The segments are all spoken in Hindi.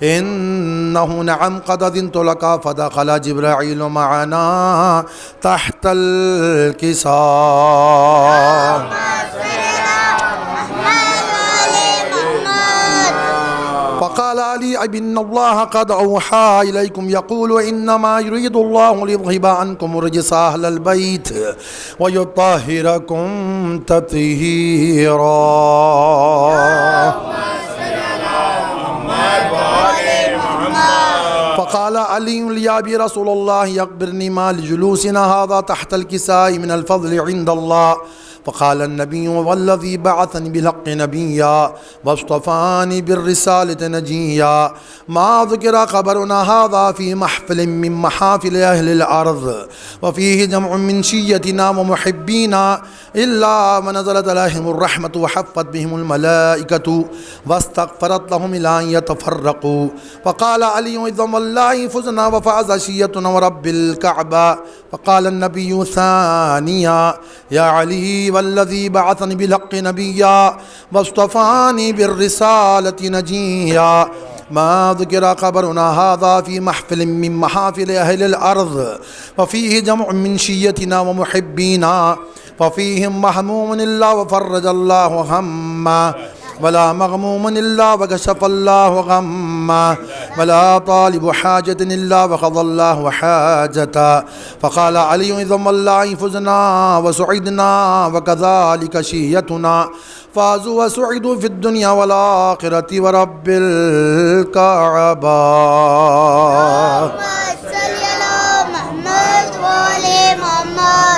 इन्नहु नअम क़द अज़िनतु लका फ़दख़ल जिब्राईल मअना तहतल किसा। फ़क़ाल अली इन्नल्लाह क़द औहा इलैकुम यक़ूलु इन्नमा युरीदुल्लाहु लियुज़हिबा अन्कुम रिज्सा अहलल बैत व युत्तहिरकुम तत्हीरा। फ़क़ाल अली या अबी रसूलल्लाह अख़बिरनी मा लिजुलूसिना हाज़ा तहतल किसाई मिनल फ़ज़्लि इंदल्लाह। फ़क़ाल अन्नबी वल्लज़ी बअसनी बिल्हक़्क़ि नबिय्या वस्तफ़ानी बिर्रिसालति नजिय्या मा ज़ुकिरा ख़बरुना हाज़ा फ़ी महफ़िलिन मिन महाफ़िल अहलिल अर्ज़ व फ़ीहि जम्उन मिन शिय्यतिना व मुहिब्बीना इल्ला नज़लत अलैहिमुर रहमतु व हफ़्फ़त बिहिमुल मलाइकतु वस्तग़फ़रत लहुम इला अन यतफ़र्रक़ू। फ़क़ाल अली इज़्ज़म वल्लाहि फ़ुज़ना व फ़ाज़ शिय्यतुना व रब्बिल कअबा। फ़क़ाल अन्नबिय्यु सानिया या अली वल्लज़ी बअसनी बिल्हक़्क़ि नबिय्या वस्तफ़ानी बिर्रिसालति नजिय्या मा ज़ुकिरा ख़बरुना हाज़ा फ़ी महफ़िलिन मिन महाफ़िल अहलिल अर्ज़ व फ़ीहि जम्उन मिन शिय्यतिना व मुहिब्बीना फ़फ़ीहिम महमूमुन इल्ला व फ़र्रजल्लाहु हम्मा वला मग़मूमुन इल्ला व कशफ़ल्लाहु गम्मा वला तालिबु हाजतिन इल्ला व क़ज़ल्लाहु हाजता। फ़क़ाल अली इज़्ज़म वल्लाहि फ़ुज़ना व सुइदना व कज़ालिक शिय्यतुना फ़ाज़ू व सुइदू फ़िद दुनिया वल आख़िरति व रब्बिल कअबा।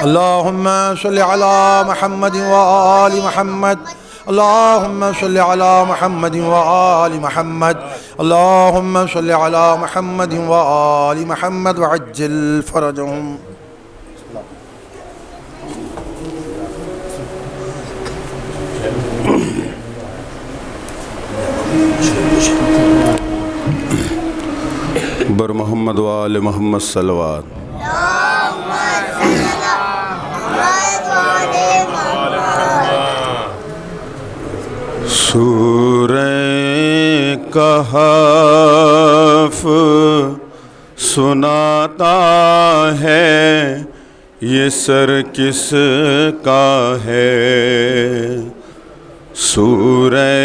अल्लाहुम्मा सल्लि अला मुहम्मद व आलि मुहम्मद। अल्लाहुम्मा सल्लि अला मुहम्मद व आलि मुहम्मद। अल्लाहुम्मा सल्लि अला मुहम्मद व आलि मुहम्मद व अज्जिल फ़रजहुम। बर मोहम्मद व आले मोहम्मद सल्लवात। सूरे कहफ सुनाता है ये सर किसका है। सूरे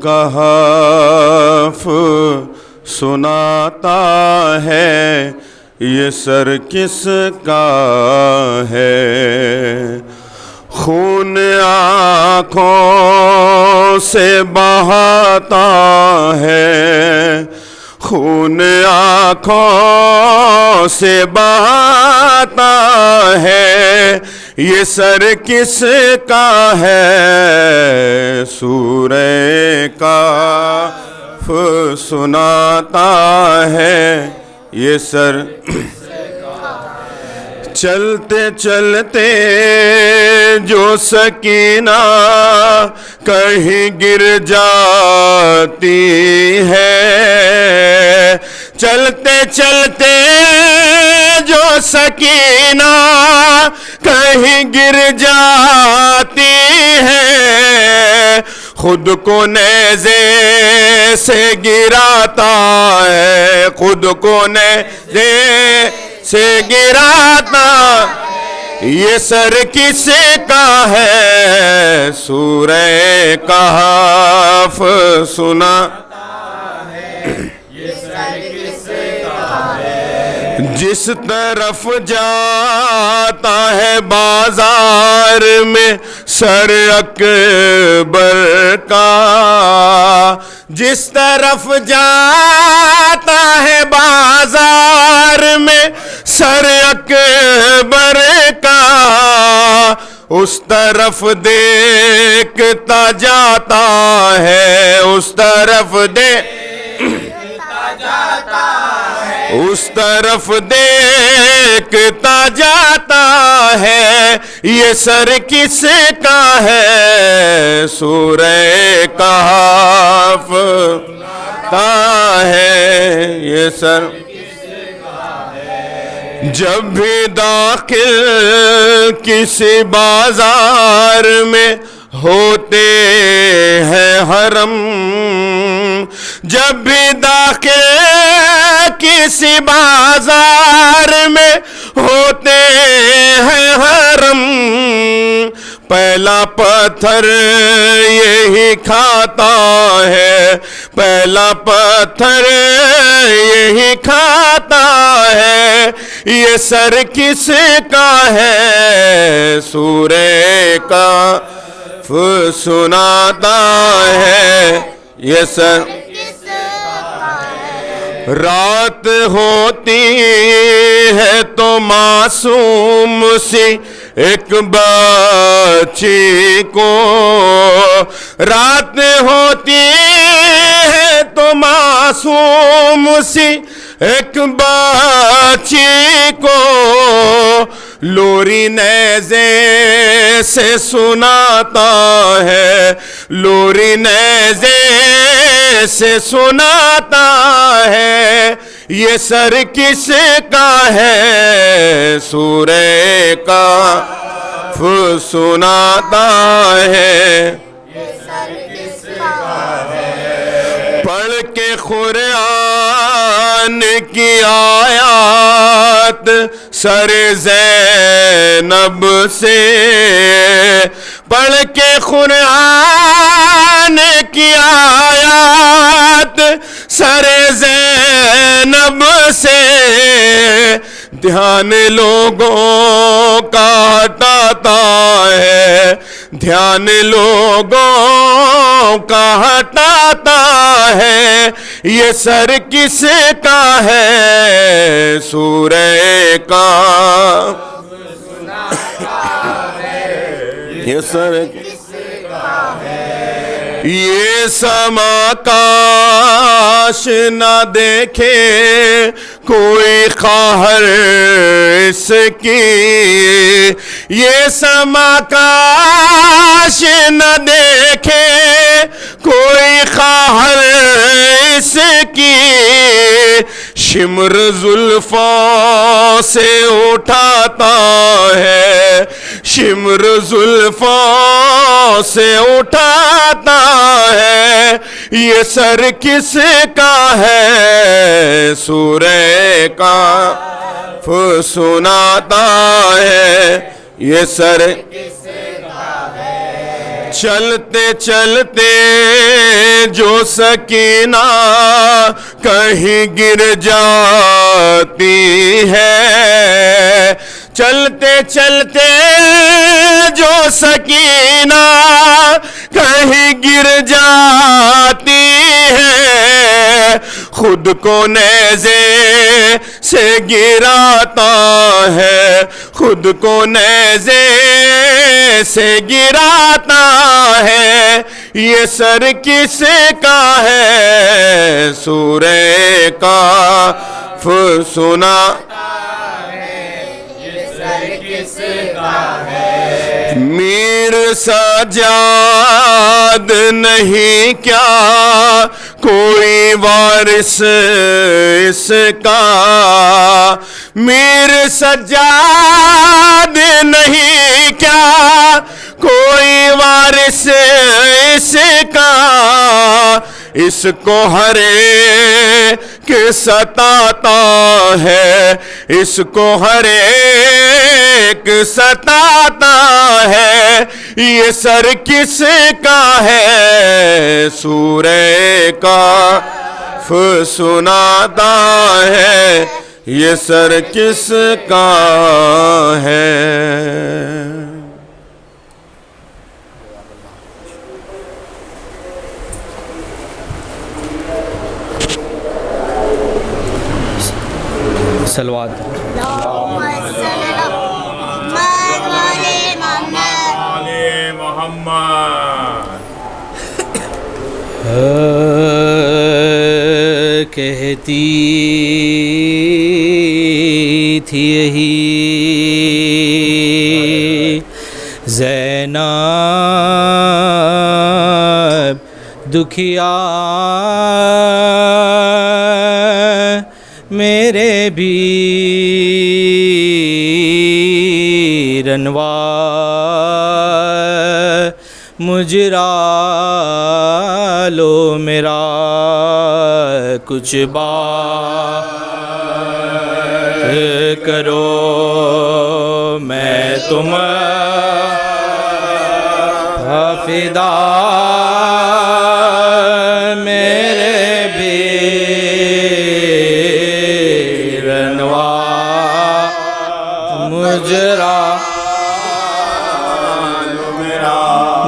कहफ सुनाता है ये सर किसका है। खून आँखों से बहाता है, खून आँखों से बहाता है ये सर किसका है। सूरे कहफ सुनाता है ये सर। चलते चलते जो सकीना कहीं गिर जाती है, चलते चलते जो सकीना कहीं गिर जाती है, खुद को नेज़े से गिराता है, खुद को नेज़े से गिराता ये सर किसका है। सूरे कहफ सुना ये सर किसका है। जिस तरफ जाता है बाजार में सर अकबर का, जिस तरफ जाता है बाजार में सर अकबर का, उस तरफ देखता जाता है, उस तरफ देखता जाता है, उस तरफ देखता जाता है ये सर किसका है। सूरे कहफ है ये सर। जब भी दाखिल किसी बाजार में होते हैं हरम, जब भी दाखिल किसी बाजार में होते हैं हरम, पहला पत्थर यही खाता है, पहला पत्थर यही खाता है। ये सर किसका है, सूरे का सुनाता है। ये सर रात होती है तो मासूम सी एक बच्ची को, रात होती है तो मासूम सी एक बच्ची को, लोरी नेज़े से सुनाता है, लोरी नेज़े से सुनाता है। ये सर किसका है, सूरे का सुनाता है। ये सर किसका है, पढ़ के कुरान की आयत सर ज़ैनब से, पढ़ के कुरान की आयत सर ज़ैनब से, ध्यान लोगों का हटाता है, ध्यान लोगों का हटाता है। ये सर किसका है, सूरे का ये सर किसका है। ये समा काश न देखे कोई कहर इसकी, ये समा काश न देखे कोई कहर इसकी, शिमर जुल्फों से उठाता है, शिमर जुल्फों से उठाता है। ये सर किसका है, सूरे का सुनाता है। ये सर किसका है, चलते चलते जो सकीना कहीं गिर जाती है, चलते चलते जो सकीना कहीं गिर जाती है, खुद को नेज़े से गिराता है, खुद को नेज़े से गिराता है। ये सर किसका है, सूरे का सुनाता है। ये सर किसका है, मीर सजाद नहीं क्या कोई वारिस इसका, मीर सजाद नहीं क्या कोई वारिस इसका, इसको हरे के सताता है, इसको हरे के सताता है। ये सर किसका है, सूरे का सुनाता है। ये सर किसका है। सलवात कहती थी यही ज़ैनब दुखिया मेरे भी रनवा मुजरा लो मेरा कुछ बात करो, मैं तुम फिदा मेरे भी रनवा मुजरा।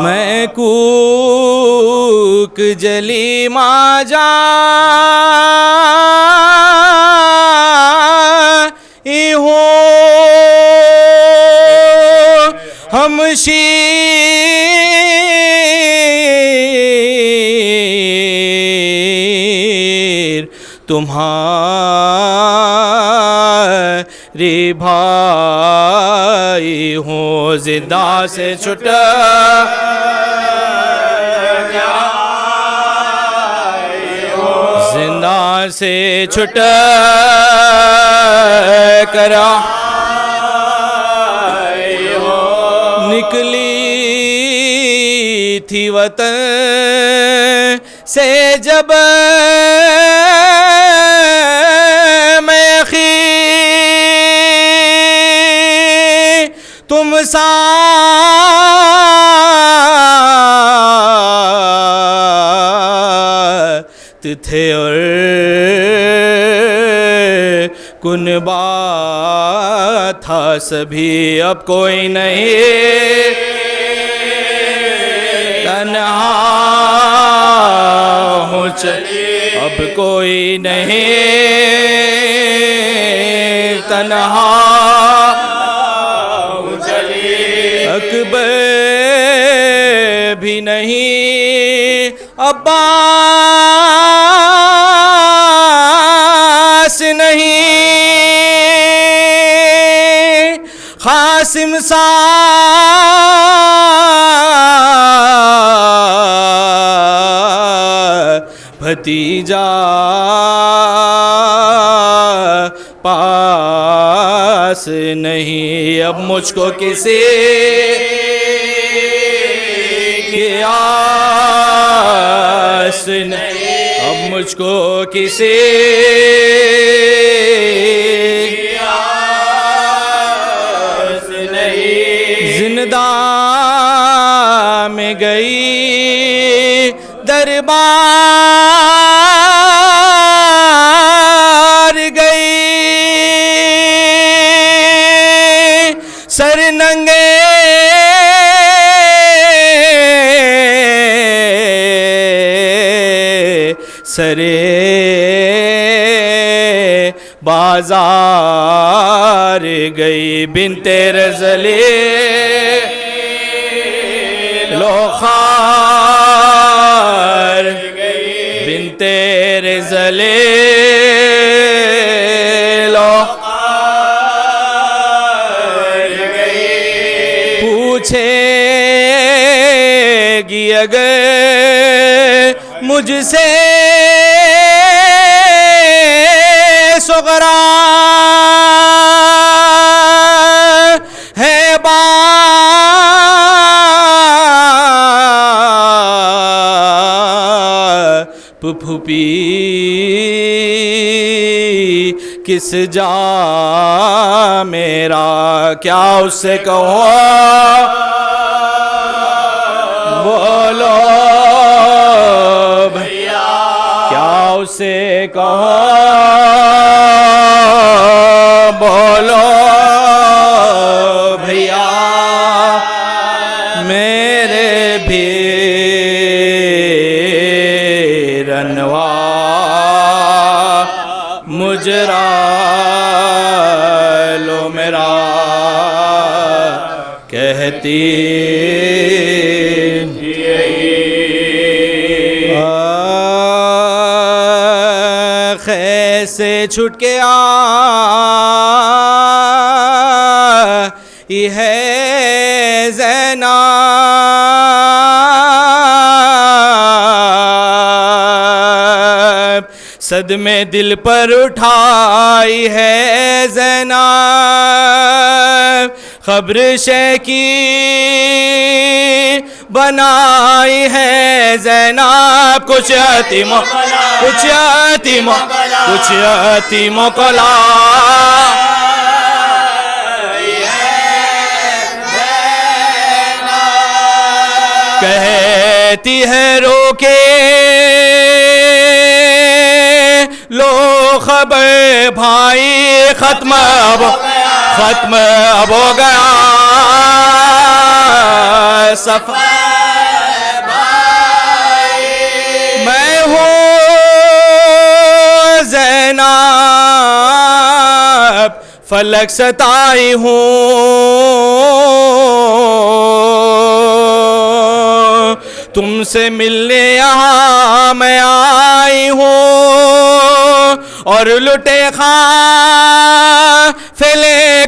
मैं कूक जली माजा हो हम शीर तुम्हारे भाई हूँ, जिंदा से छुटा जिंदा से छुटा करा निकली थी वतन से जब मैं खीर तुम साथ थे और कुनबा था सभी, अब कोई नहीं तन्हा हूँ चली, अब कोई नहीं तन्हा हूँ चली। अकबर भी नहीं अब्बास नहीं, कासिम सा भतीजा पास नहीं। अब मुझको किसी की आस नहीं, अब मुझको किसी की आस नहीं। जिंदा में गई दरबार गई, सर नंगे सरे बाजार गई। बिनते रज़ले लोखार बिनते रज़ले लोखार गई। पूछेगी अगर मुझसे सुगरा है बाप फूफी किस जा मेरा, क्या उससे कहो बोलो भैया, क्या उससे कहो बोलो भैया। मेरे भी रनवा मुजरा लो मेरा कहती से छूट के आई है ज़ैनब, सदमे दिल पर उठाई है ज़ैनब। खबर शे की बनाई है ज़ैनब, कुछ यतीमों को कहती है रोके लो खबर भाई, खत्म अब हो गया सफर भाई। मैं हूँ ज़ैनब फलक सताई हूँ, तुमसे मिलने यहाँ मैं आई हूँ, और लुटे काफिले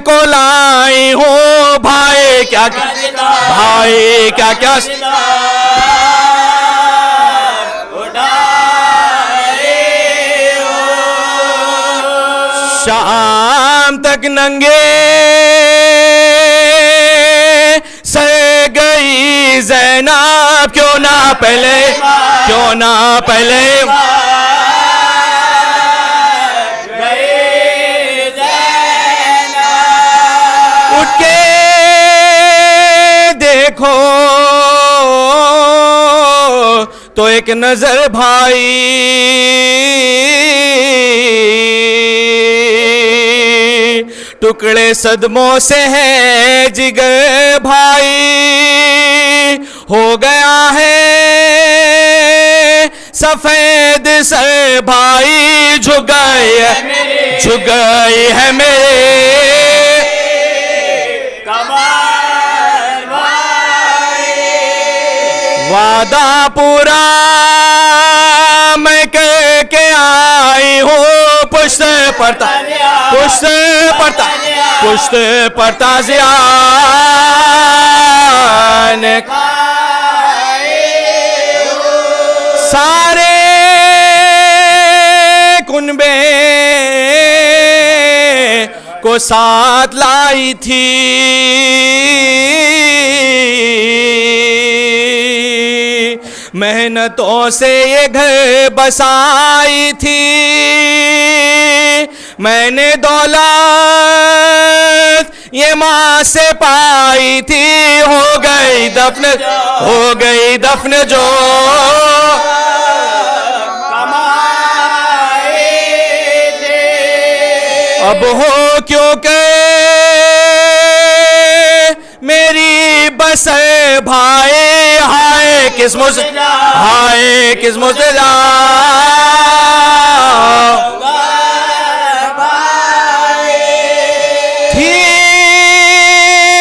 को लाई हूँ। भाई क्या शाम तक नंगे सर गई ज़ैनब, क्यों ना पहले उठ के देखो तो एक नजर भाई, टुकड़े सदमों से है जिगर भाई, हो गया है सफेद सर भाई, झुक गई है मेरे कमर भाई। वादा पूरा मैं करके आई हूँ, पुष्ट पड़ता ज़ियान सारे कुनबे को साथ लाई थी, मेहनतों से ये घर बसाई थी, मैंने दौलत ये माँ से पाई थी, हो गई दफन जो कमाई थी, अब हो क्योंकि मेरी बसर भाई, हाय किस्मों से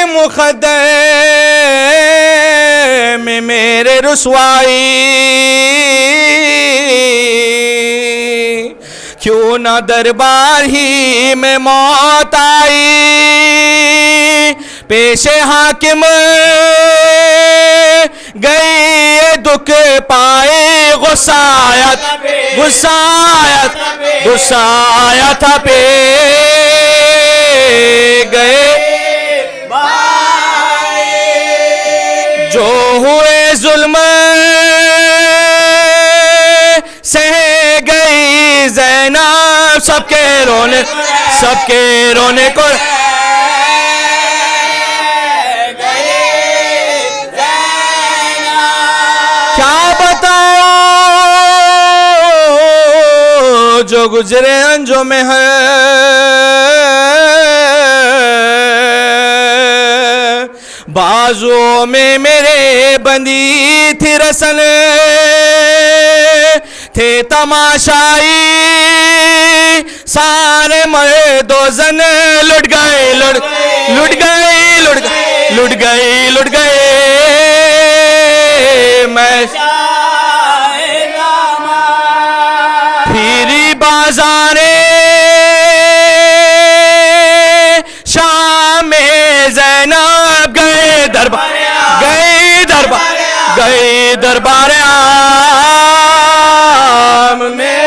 मुक़द्दर में मेरे रुसवाई, क्यों ना दरबार ही में मौत आई, पेशे हाकिम गई ये दुख पाए, गुस्सा आया था पे गए जो हुए जुल्म सह गई ज़ैनब, सबके रोने को क्या बताओ जो गुजरे अंजो में है, बाजुओं में मेरे बंदी थी रसन, थे तमाशाई सारे मर्दो जन, लुट गए मैं फिरी बाजारे शाम में ज़ैनब, गए दरबार आम में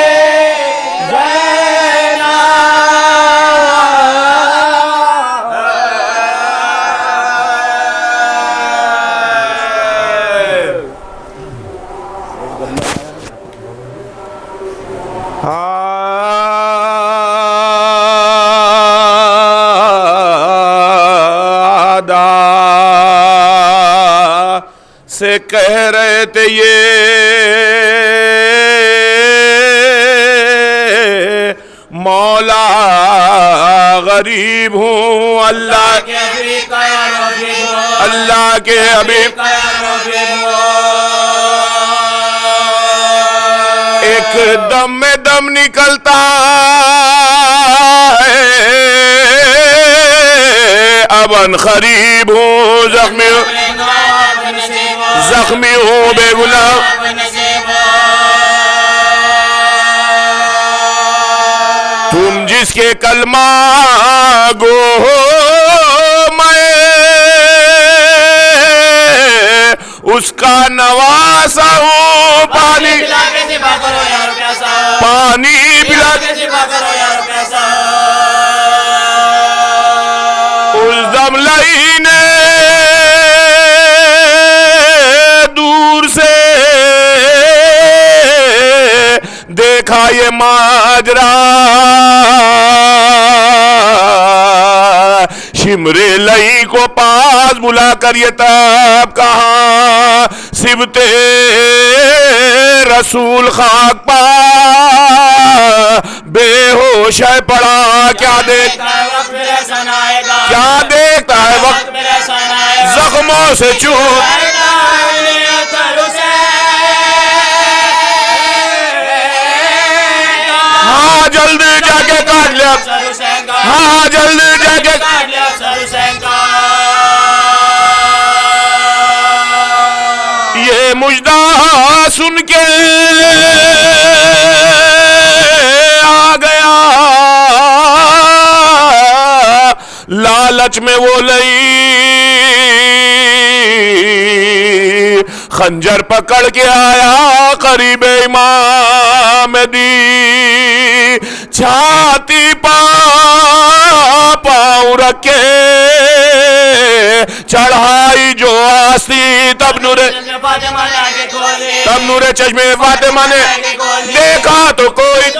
से कह रहे थे ये मौला गरीब हूँ अल्लाह के हबीब एक दम में दम निकलता है अबन खरीब हूँ जख्मी हूँ बेगुनाह तुम जिसके कलमा गो हो मैं उसका नवासा हूँ पानी पिला उस दम लहीने दूर से देखा ये माजरा शिमरे लई को पास बुला कर ये तब कहा सिबते रसूल खाक पा बेहोश है पड़ा क्या देखता है वक्त जख्मों से चूक हाँ जल्दी जाके काट लिया हाँ जल्दी जाके ये मुजदा सुन के आ गया लालच में वो लई खंजर पकड़ के आया करीब इमाम दी छाती पाँव रखे चढ़ाई जो आस्ती तब नूरे चश्मे फातिमा ने देखा तो कोई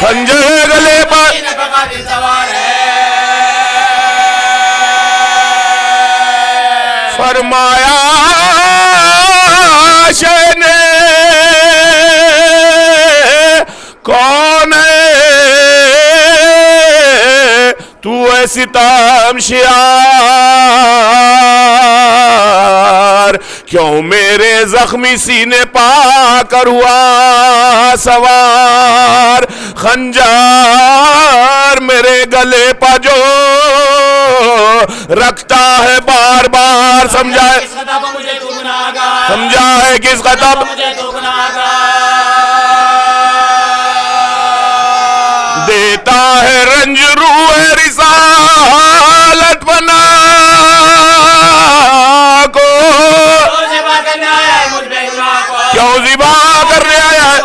खंजर गले पर फरमाया शहने कौन है तू है सितम शियार क्यों मेरे जख्मी सीने पाकर हुआ सवार खंजर मेरे गले पर जो रखता है बार बार समझा है किस खतब देता है रंज रूह रिसालत बना को क्यों ज़िबा करने आया है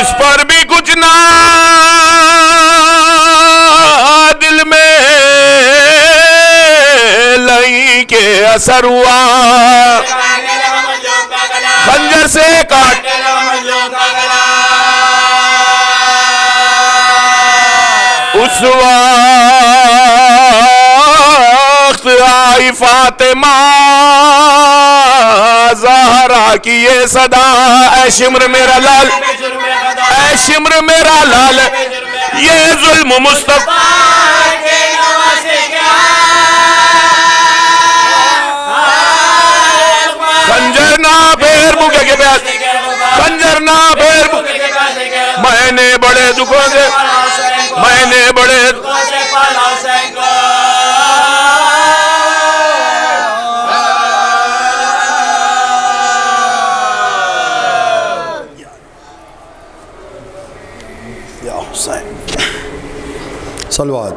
इस पर भी कुछ ना दिल में लई के असर हुआ खंजर से काट उस वक्त आई फातिमा ज़हरा की ये सदा ऐ शिम्र मेरा लाल ऐ शिम्र मेरा लाल ये जुल्म मुस्तफा खंजर ना फेर बुके के प्यास खंजर ना फेर मैंने बड़े दुखों से मैंने बड़े सलवात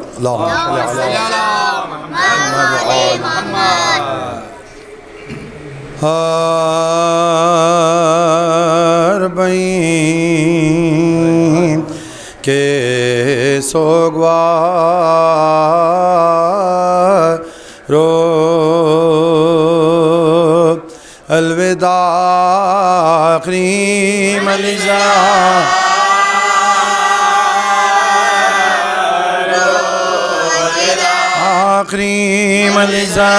हरबईं के सोगवार रो अलविदा अलविदा करीम अलीजा करीम अलीजा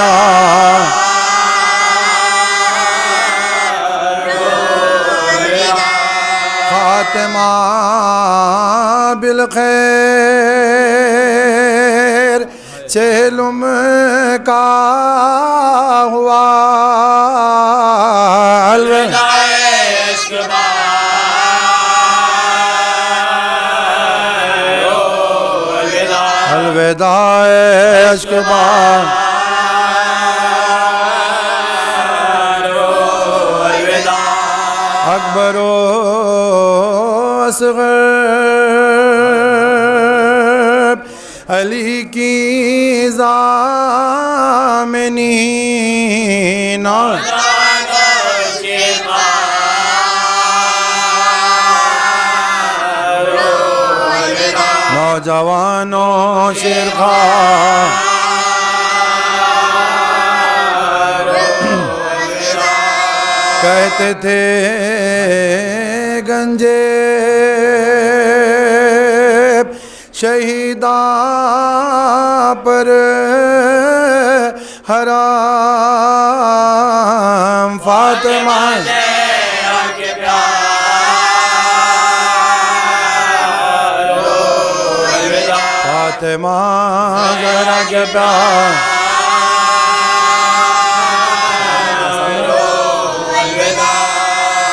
फातिमा बिलखैर चेलुम का हुआ अलविदा इश्क अकबरो असग़र अली की ज़ामिनी नौजवानों शेरखा कहते थे गंजे शहीदा पर हराम फातिमा फातिमा ज़हरा के प्यार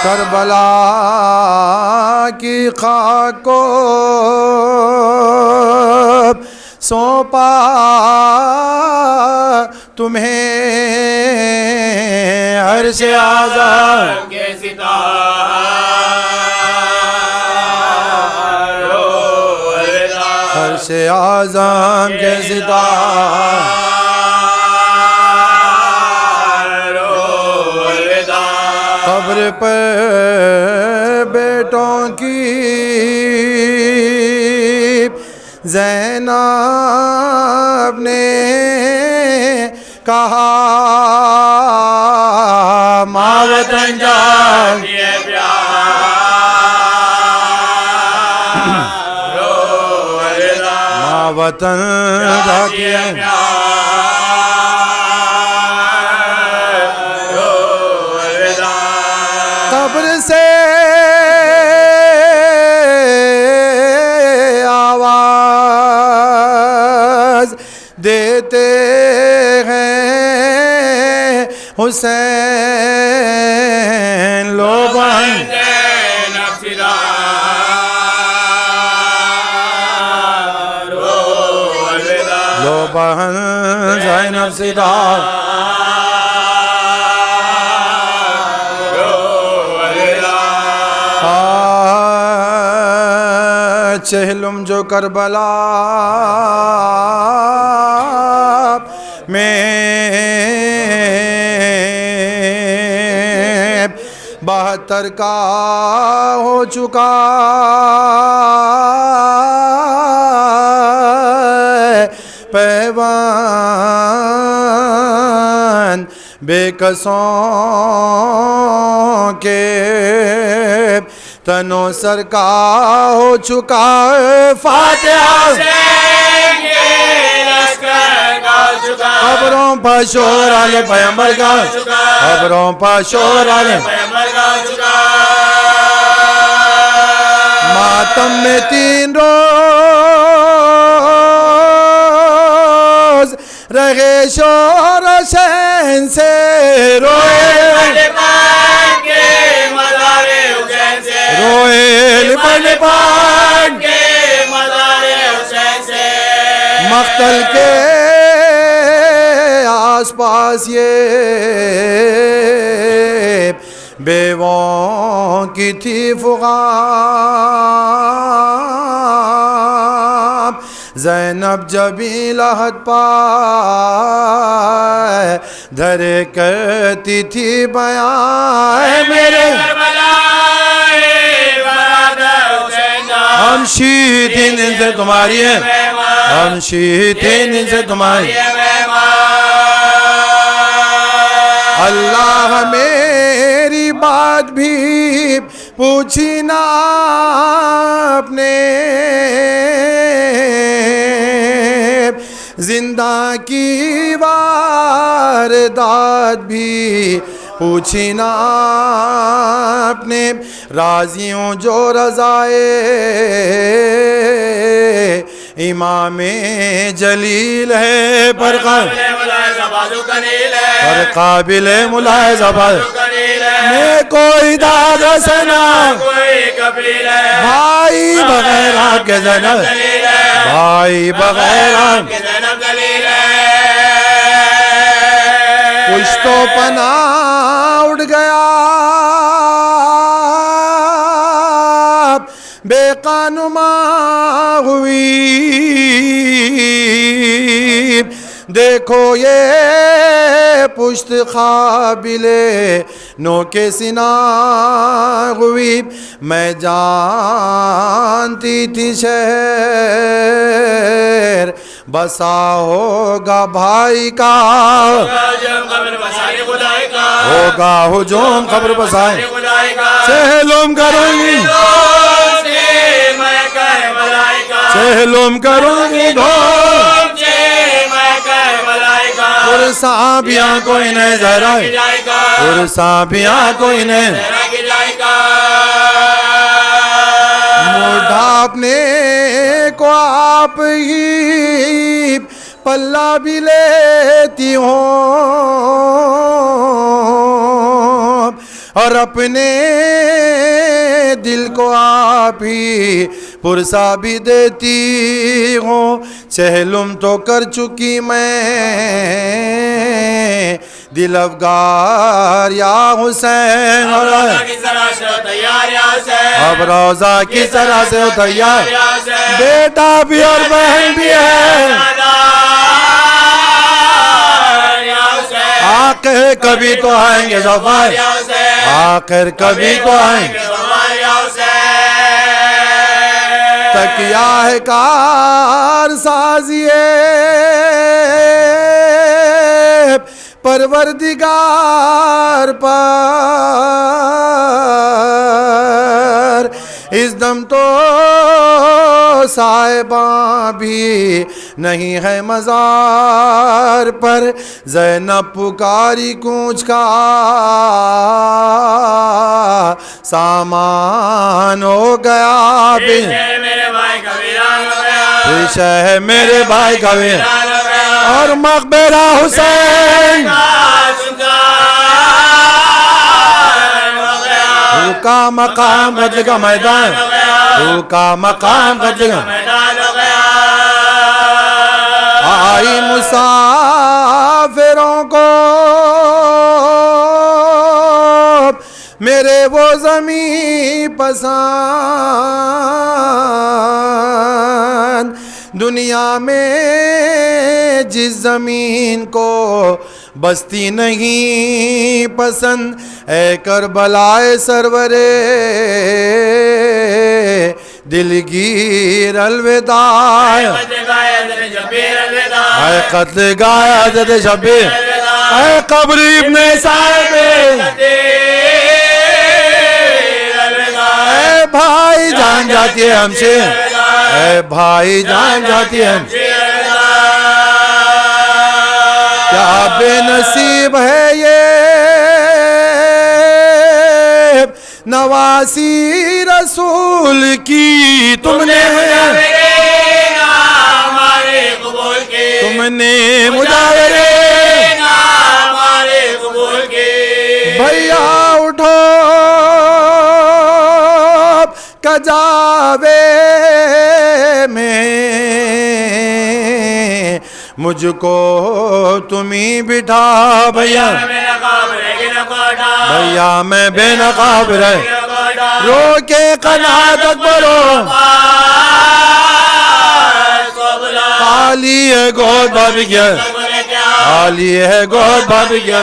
करबला की खाक को सौंपा तुम्हें अर्श आज़म के अर्श आज़म के कब्र पर बेटों की ज़ैनब ने कहा माँ वतन जान माँ वतन जाके कब्र से आवाज़ देते हैं हुसैन लो बहन लो बहन ज़ैनब सिदा चहलुम जो करबला में 72 का हो चुका पैवान बेकसों के तनो सर का हो चुका फातिहा खबरों पर शोर आले पैगंबर का खबरों पर शोर आले मातम में 3 रोज रहे शोर शहन से रोए रोए लिपट के मख्तल के आसपास ये बेवों की थी फुगाम ज़ैनब जबी लहत पाए धरे करती थी बयां मेरे हम शीत इनसे तुम्हारी है हम शीत इनसे तुम्हारी अल्लाह में दाद भी पूछी ना आपने, जिंदा की वारदात भी पूछी ना आपने। राजियों जो रज़ाए इमामे जलील है पर काबिल मुलाहिज़ा में कोई दाद सना भाई बगैर आपके ज़ैनब, भाई बगैर कुछ तो पना उड़ गया बेकानुमा हुई। देखो ये पुश्त काबिले नो के सिना हुई। मैं जानती थी शहर बसा होगा भाई का, होगा हुजूम खबर बसाए सहलुम करूंगी, सहलुम करूंगी साबिया कोई नहीं जरा, और साबिया कोई नहीं ढापने को आप ही पल्ला भी लेती हो और अपने दिल को आप ही पुरसा भी देती हूँ। चहलुम तो कर चुकी मैं दिल अफगार या हुसैन, अब रोजा की तरह से हो तैयार, बेटा भी और बहन भी है, आखिर कभी तो आएंगे ज़फ़र, आखिर कभी तो आएंगे। तकिया है कार साजिए परवरदिगार पर, इस दम तो साहिबा भी नहीं है मज़ार पर। ज़ैनब पुकारी कूच का सामान हो गया, पेश है मेरे भाई का और मकबरा हुसैन का मकाम गज का मैदान, का मकाम गज का आई मुसाफिरों को मेरे वो ज़मी पसंद, दुनिया में जिस ज़मीन को बस्ती नहीं पसंद, ऐ करबलाए सरवरे दिलगीर अलविदा, ऐ क़त्ल गाया ज़द शबीर, ऐ क़ब्र इब्ने साहिब, ऐ भाई जान जाती है हमसे, ऐ भाई जान जाती है हमसे। क्या बेनसीब है ये नवासी रसूल की, तुमने तुमने मुजावरे भैया उठो कजावे में मुझको तुम्ही बिठा भैया, भैया मैं बेनकाब रहे रो के कनात करो, खाली है गोद भर गया, खाली है गोद भर गया।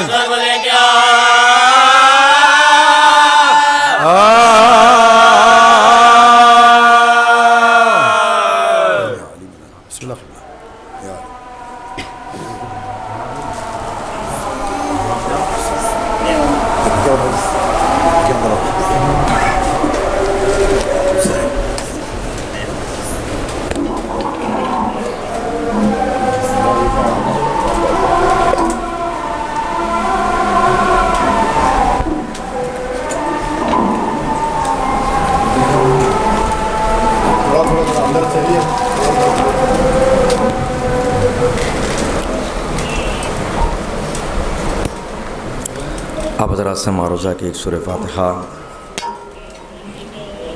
से मारूज़ा की एक सूरह फातिहा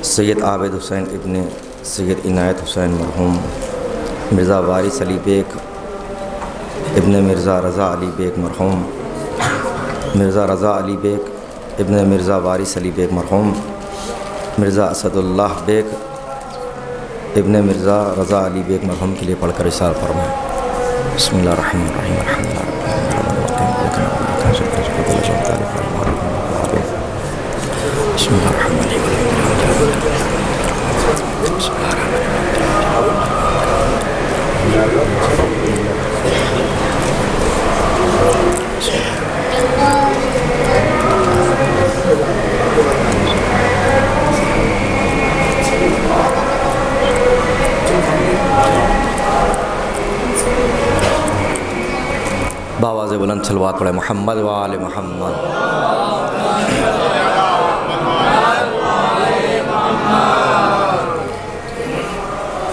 सैयद आबिद हुसैन इब्ने सैयद इनायत हुसैन मरहूम मिर्ज़ा वारिस अली बेग इब्ने मिर्ज़ा रज़ा अली बेग मरहूम मिर्ज़ा रज़ा अली बेग इब्ने मिर्ज़ा वारिस अली बेग मरहूम मिर्ज़ा असदुल्लाह बेग इब्ने मिर्ज़ा रज़ा अली बेग मरहूम के लिए पढ़कर इशार फरमाएं। बिस्मिल्लाहिर्रहमानिर्रहीम बावाज़ बुलंद सलवात पढ़े मोहम्मद व आले मोहम्मद।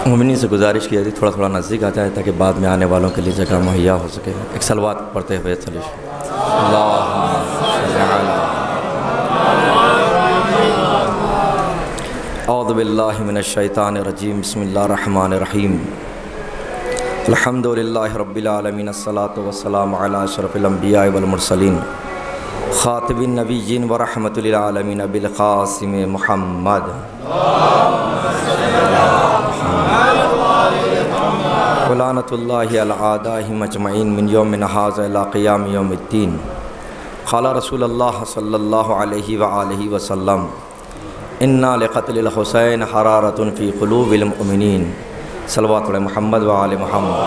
मोमिनी से गुजारिश की जाती थोड़ा थोड़ा नज़दीक आ जाए ताकि बाद में आने वालों के लिए जगह मुहैया हो सके। एक सलवात पढ़ते हुए चलिए। औज़ु बिल्लाहि मिनश शैतानिर रजीम बिस्मिल्लाहिर्रहमानिर्रहीम अल्हम्दुलिल्लाहि रब्बिल आलमीन अस्सलातु वस्सलामु अला अशरफिल अंबिया वल मुरसलीन खातिबिन नबिय्यीन व रहमतुल लिल आलमीन बिल क़ासिम मुहम्मद वलानतुल्लाहि अला आदाहिम अजमईन मिन यौमिन हाज़ा इला क़ियाम यौमिद्दीन क़ाला रसूलुल्लाह सल्लल्लाहु अलैहि व आलिहि वसल्लम इन्ना लिक़त्लिल हुसैन हरारतुन फ़ी क़ुलूबिल मुमिनीन। सलवात पढ़े मोहम्मद व आले मोहम्मद।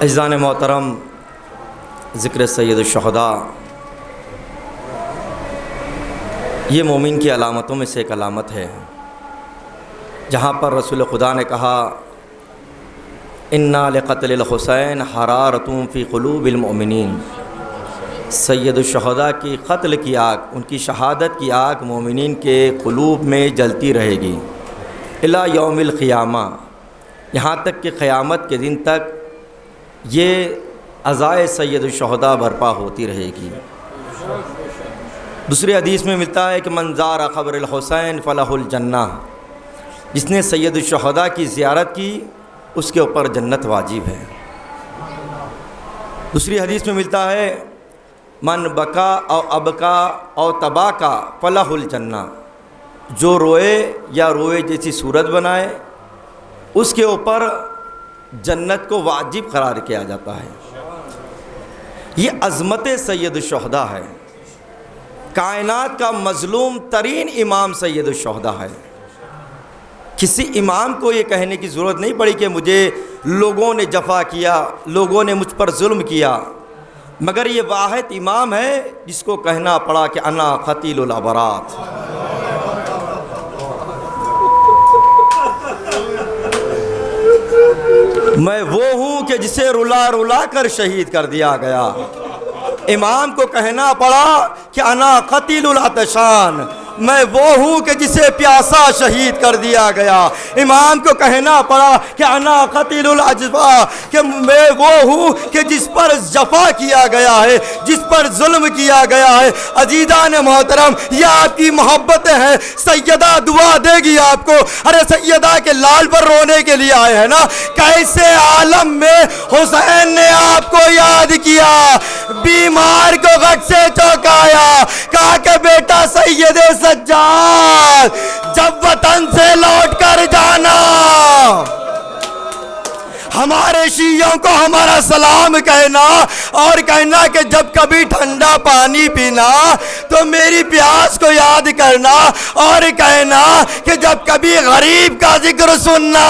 अज़ीज़ान मोहतरम, ज़िक्र सय्यदुश्शुहदा ये मोमिन की अलामतों में से एक अलामत है, जहाँ पर रसूल खुदा ने कहा इन्ना लिक़त्लिल हुसैन हरारतुन फ़ी क़ुलूबिल मुमिनीन। सय्यदुश्शुहदा की क़त्ल की आग, उनकी शहादत की आग मोमिनीन के क़ुलूब में जलती रहेगी इला यौमिल क़ियामा, यहाँ तक कि क़यामत के दिन तक ये अज़ाए सय्यदुश्शुहदा बर्पा होती रहेगी। दूसरी हदीस में मिलता है कि मन ज़ारा क़ब्रुल हुसैन फ़लहुल जन्नह, जिसने सय्यदुश्शुहदा की ज़ियारत की उसके ऊपर जन्नत वाजिब है। दूसरी हदीस में मिलता है मन बका और अबका और तबा का फलाहुल जन्ना, जो रोए या रोए जैसी सूरत बनाए उसके ऊपर जन्नत को वाजिब करार किया जाता है। ये अज़मत सय्यदुश्शुहदा है, कायनात का मज़लूम तरीन इमाम सय्यदुश्शुहदा है। किसी इमाम को ये कहने की ज़रूरत नहीं पड़ी कि मुझे लोगों ने जफ़ा किया, लोगों ने मुझ पर जुल्म किया, मगर ये वाहिद इमाम है जिसको कहना पड़ा कि अना क़तीलुल अबरात। मैं वो हूँ कि जिसे रुला रुला कर शहीद कर दिया गया। इमाम को कहना पड़ा कि अना क़तीलुल अतशान, मैं वो हूँ कि जिसे प्यासा शहीद कर दिया गया। इमाम को कहना पड़ा कि अना क़तीलुल अजफा, कि मैं वो हूँ कि जिस पर जफ़ा किया गया है, जिस पर जुल्म किया गया है। अजीज़ान मोहतरम, ये आपकी मोहब्बतें हैं। सैयदा दुआ देगी आपको। अरे सैयदा के लाल पर रोने के लिए आए हैं ना, कैसे आलम में हुसैन ने आपको याद किया, बीमार को गट से चौंकाया, कहा कि बेटा सैयदे सज्जाद जब वतन से लौट कर जाना, हमारे शियों को हमारा सलाम कहना और कहना कि जब कभी ठंडा पानी पीना तो मेरी प्यास को याद करना, और कहना कि जब कभी गरीब का जिक्र सुनना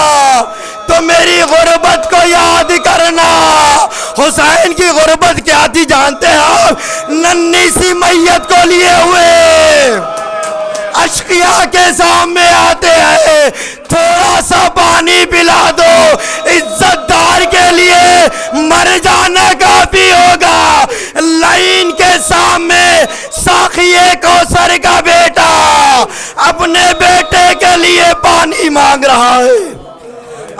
तो मेरी गुर्बत को याद करना। हुसैन की गुर्बत क्या थी जानते हैं आप? नन्ही सी मैयत को लिए हुए अशकिया के सामने आते हैं, थोड़ा सा पानी पिला दो, इज्जतदार के लिए मर जाना काफी होगा। लाइन के सामने साखिए कौसर का बेटा अपने बेटे के लिए पानी मांग रहा है।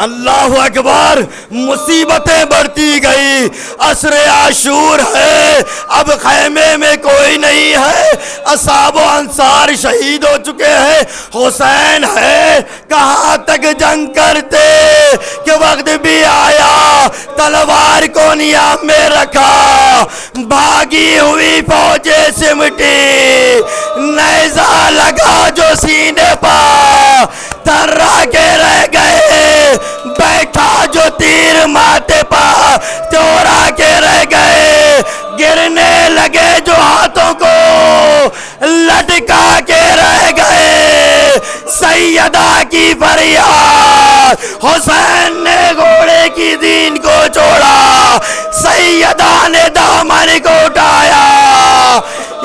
अल्लाह अकबर। मुसीबतें बढ़ती गई। असरे आशूर है, अब खैमे में कोई नहीं है। असहाब व अंसार शहीद हो चुके हैं। हुसैन है, कहाँ तक जंग करते कि वक्त भी आया तलवार को नियाम में रखा। भागी हुई फौजे सिमटी, नेज़ा लगा जो सीने पर, थर्रा के रह गए। बैठा जो तीर माथे पर, चोरा के रह गए। गिरने लगे जो हाथों को, लटका के रह गए। सैयदा की फरियाद, हुसैन ने घोड़े की दीन को छोड़ा, सैयदा ने दामन को उठाया।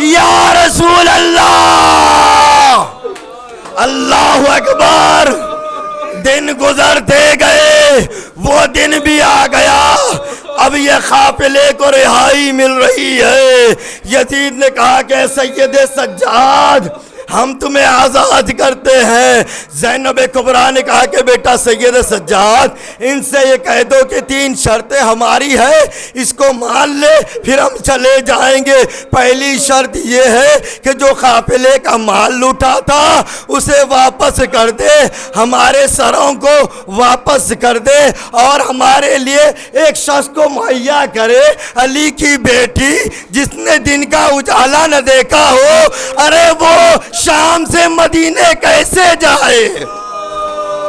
या रसूल अल्लाह, अल्लाह अकबर। दिन गुजरते गए, वो दिन भी आ गया। अब ये काफिले को रिहाई मिल रही है। यजीद ने कहा कि सैयद सज्जाद, हम तुम्हें आज़ाद करते हैं। ज़ैनब कुबरा ने कहा कि बेटा सैयद सज्जाद, इनसे ये कह दो कि 3 शर्तें हमारी है, इसको मान ले, फिर हम चले जाएंगे। पहली शर्त ये है कि जो काफिले का माल लूटा था उसे वापस कर दे, हमारे सरों को वापस कर दे, और हमारे लिए एक शख्स को मुहैया करे, अली की बेटी, जिसने दिन का उजाला न देखा हो। अरे वो शाम से मदीने कैसे जाए?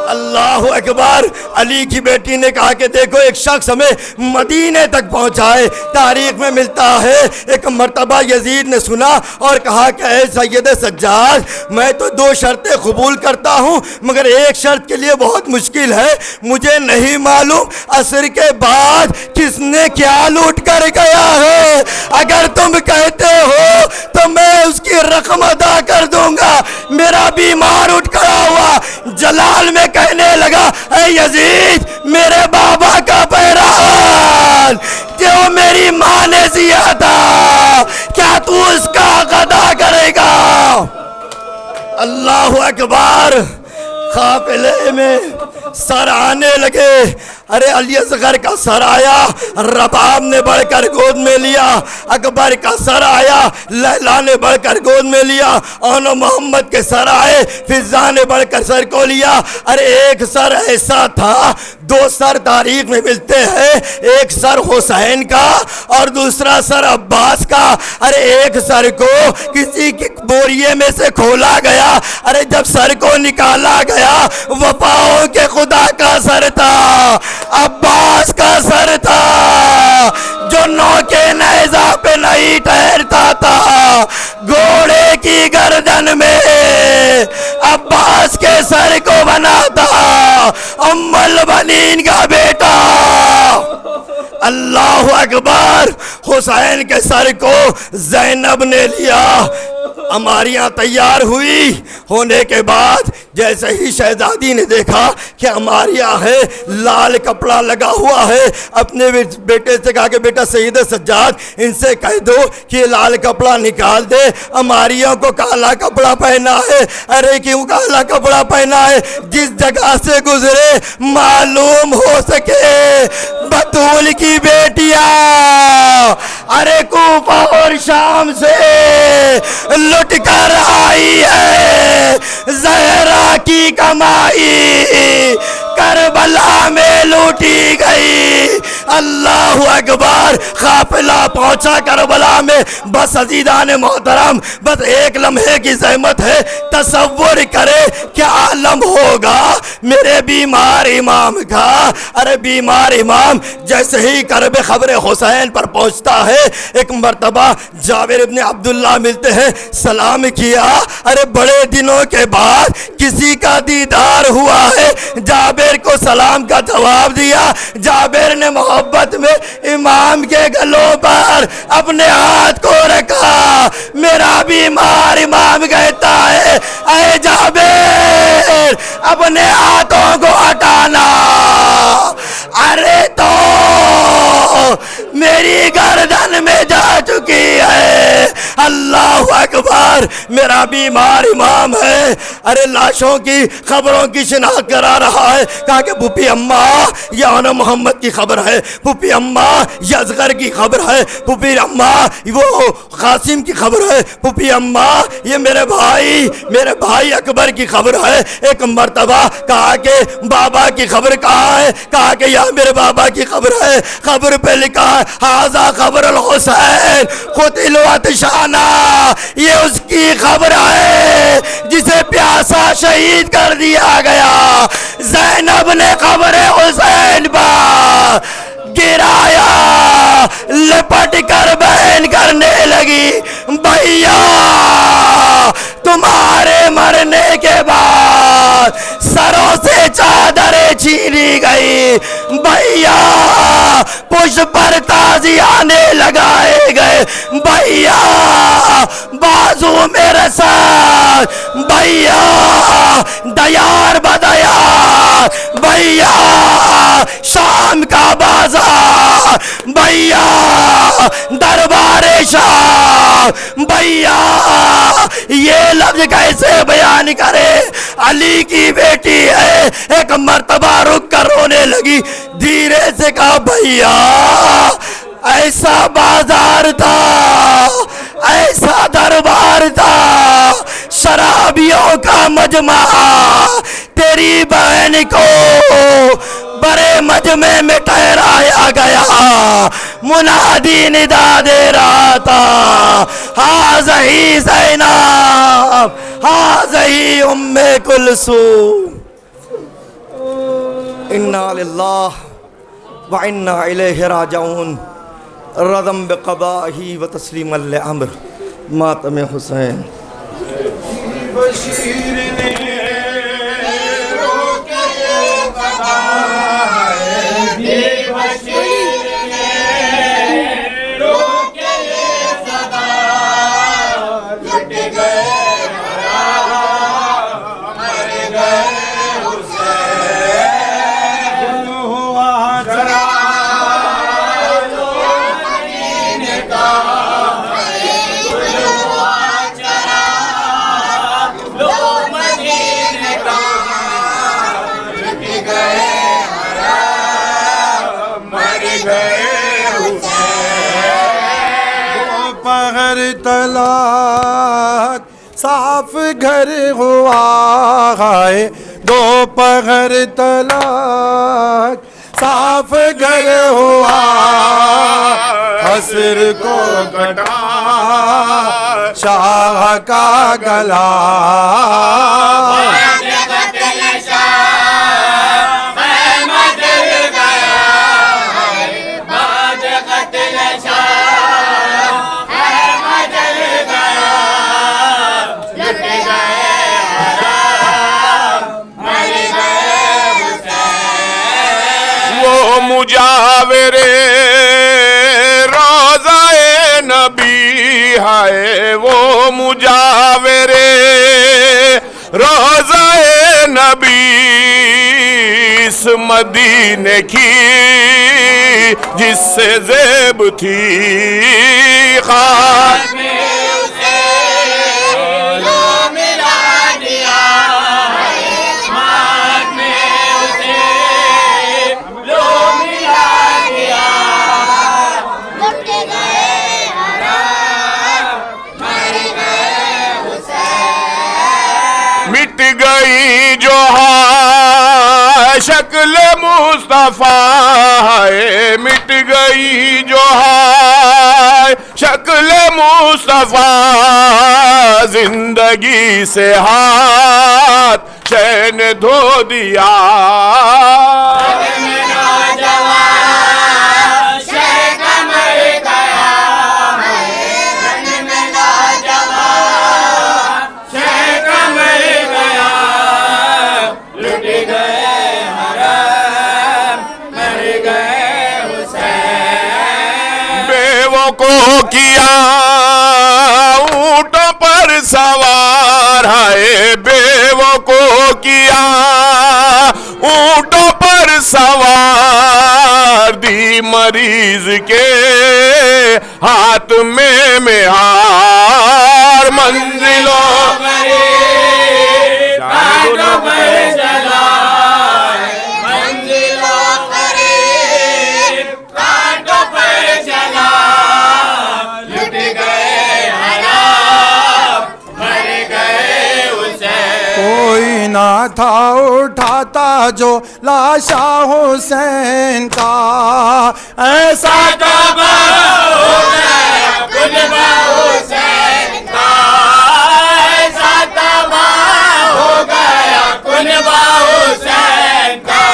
अल्लाह अकबर। अली की बेटी ने कहा कि देखो एक शख्स हमें मदीने तक पहुंचाए। तारीख में मिलता है एक मर्तबा यजीद ने सुना और कहा कि ऐ सैयद सज्जाद, मैं तो 2 शर्तें कबूल करता हूं, मगर एक शर्त के लिए बहुत मुश्किल है। मुझे नहीं मालूम असर के बाद किसने क्या लूट कर गया है। अगर तुम कहते हो तो मैं उसकी रकम अदा कर दूंगा। मेरा बीमार उठ खड़ा हुआ, जलाल में कहने लगा, ऐ यजीद, मेरे बाबा का बहरान जो मेरी माँ ने जिया था, क्या तू उसका अदा करेगा? अल्लाह अकबर। काफिले में सर आने लगे। अरे अली असगर का सर आया, रबाब ने बढ़कर गोद में लिया। अकबर का सर आया, लैला ने बढ़कर गोद में लिया। और मोहम्मद के सर आए, फिजा ने बढ़कर सर को लिया। अरे एक सर ऐसा था, 2 सर तारीख में मिलते हैं, एक सर हुसैन का और दूसरा सर अब्बास का। अरे एक सर को किसी की बोरिये में से खोला गया। अरे जब सर को निकाला गया, वफाओं के खुदा का सर था, अब्बास का सर था, जो नौके नेज़ा पे नहीं ठहरता था। घोड़े की गर्दन में अब्बास के सर को बना था, उम्मुल बनीन का बेटा। अल्लाह अकबर। हुसैन के सर को ज़ैनब ने लिया। अमारियाँ तैयार हुई होने के बाद जैसे ही शहजादी ने देखा कि अमारिया है, लाल कपड़ा लगा हुआ है, अपने बेटे से कहा कि बेटा सैयद सज्जाद, इनसे कह दो कि लाल कपड़ा निकाल दे, अमारियों को काला कपड़ा पहना है। अरे क्यों काला कपड़ा पहना है? जिस जगह से गुजरे मालूम हो सके बतूल की बेटियां अरे कूफा और शाम से लुट कर आई है। ज़हरा की कमाई करबला में लूटी गई। अल्लाह अकबर। काफिला पहुंचा करबला में। बस अजीज़ान मोहतरम, बस एक लम्हे की ज़हमत है, तसव्वुर करे क्या आलम होगा मेरे बीमार इमाम का। अरे बीमार इमाम जैसे ही करब खबर हुसैन पर पहुंचता है, एक मर्तबा जाबिर इब्ने अब्दुल्ला मिलते हैं, सलाम किया। अरे बड़े दिनों के बाद किसी का दीदार हुआ है। जाबिर को सलाम का जवाब दिया। जाबिर ने मोहब्बत में इमाम के गलों पर अपने हाथ को रखा। मेरा बीमार इमाम कहता है, ऐ जाबिर अपने हाथों को हटाना। अरे तो मेरी गर्दन में जा चुकी है। अल्लाह अकबर मेरा बीमार इमाम है। अरे लाशों की खबरों की शिनाख्त करा रहा है। कहा कि फूफी अम्मा ये आना मोहम्मद की खबर है, फूफी अम्मा ये असगर की खबर है, फूफी अम्मा वो कासिम की खबर है, फूफी अम्मा ये मेरे भाई अकबर की खबर है। एक मर्तबा कहा कि बाबा की खबर कहाँ है? कहा कि यह मेरे बाबा की खबर है। खबर पे लिखा है हाजा खबर अल हुसैन कुतिल अतशाना, ये उसकी खबर है जिसे प्यासा शहीद कर दिया गया। ज़ैनब ने खबर हुसैन पर गिराया, लपट कर बहन करने लगी, भैया तुम्हारे मरने के बाद सरों से चादरें छीनी गई, भैया पुष्प पर ताजियाने लगाए गए, भैया बाजू मेरे साथ, भैया दयार बदयार, भैया शाम का बाजार, भैया दरबारे शाह, भैया ये लफ्ज कैसे बयान करे? अली की बेटी है। एक मर्तबा रुक कर रोने लगी, धीरे से कहा भैया ऐसा बाजार था, ऐसा दरबार था, शराबियों का मजमा, तेरी बहन को बड़े मजमे में ठहराया गया, मुनादी निदा दे रहा था, हाज़ही ज़ैनब, हाज़ही उम्मे कुलसूम। इन्ना लिल्लाह व इन्ना इलैहि राजिऊन। रज़म बिक़ज़ाही व तस्लीमन लिअम्र। मातम हुसैन। तलाक साफ घर हुआ है, दोपहर तलाक साफ घर हुआ, असर को कटा शाह का गला, मुजाविरे रोज़ाए नबी है, वो मुजाविरे रोज़ाए नबी इस मदीने की जिससे ज़ेब थी खाक गई जो है शक्ल मुस्तफा है, मिट गई जो है शक्ल मुस्तफा, जिंदगी से हाथ चैन धो दिया, को किया ऊंटों पर सवार है, बेवों को किया ऊंटों पर सवार, दी मरीज के हाथ में हार, मन था उठाता जो लाशा हुसैन का, ऐसा तबाह हो गया कुनबा हुसैन का, ऐसा तबाह हो गया कुनबा हुसैन का।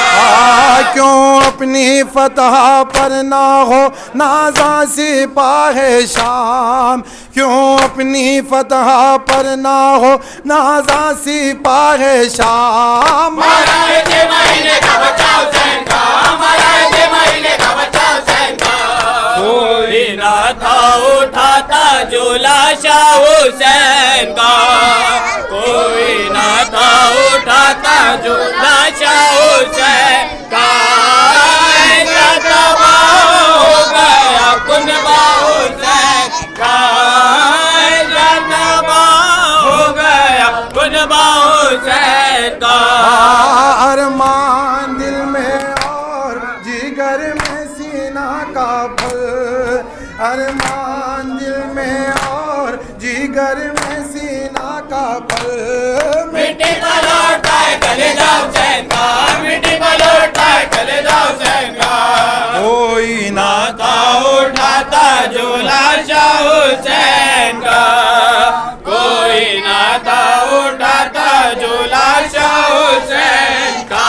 क्यों अपनी फतह पर ना हो नाज़ा सिपाहे शाम, क्यों अपनी फतह पर ना हो नाज़ा सिपाहे शाम। मारा है जे महीने का बच्चा हुसैन का, मारा है जे महीने का बच्चा हुसैन का। कोई ना था उठाता जो लाशा हुसैन का, कोई ना था उठाता जो लाशा हुसैन का, ऐसा तबाह हो गया कुनबा हुसैन का, ऐसा तबाह हो गया कुनबा हुसैन का। अरमान दिल में और जिगर में सीना का फल, अरमान दिल में और जिगर में सीना का फल। मिट्टी पर लौटता है कलेजा हुसैन का, मिट्टी पर लौटता है कलेजा हुसैन का। कोई ना था उठाता जो लाशा हुसैन का, कोई ना था उठाता जो लाशा हुसैन का,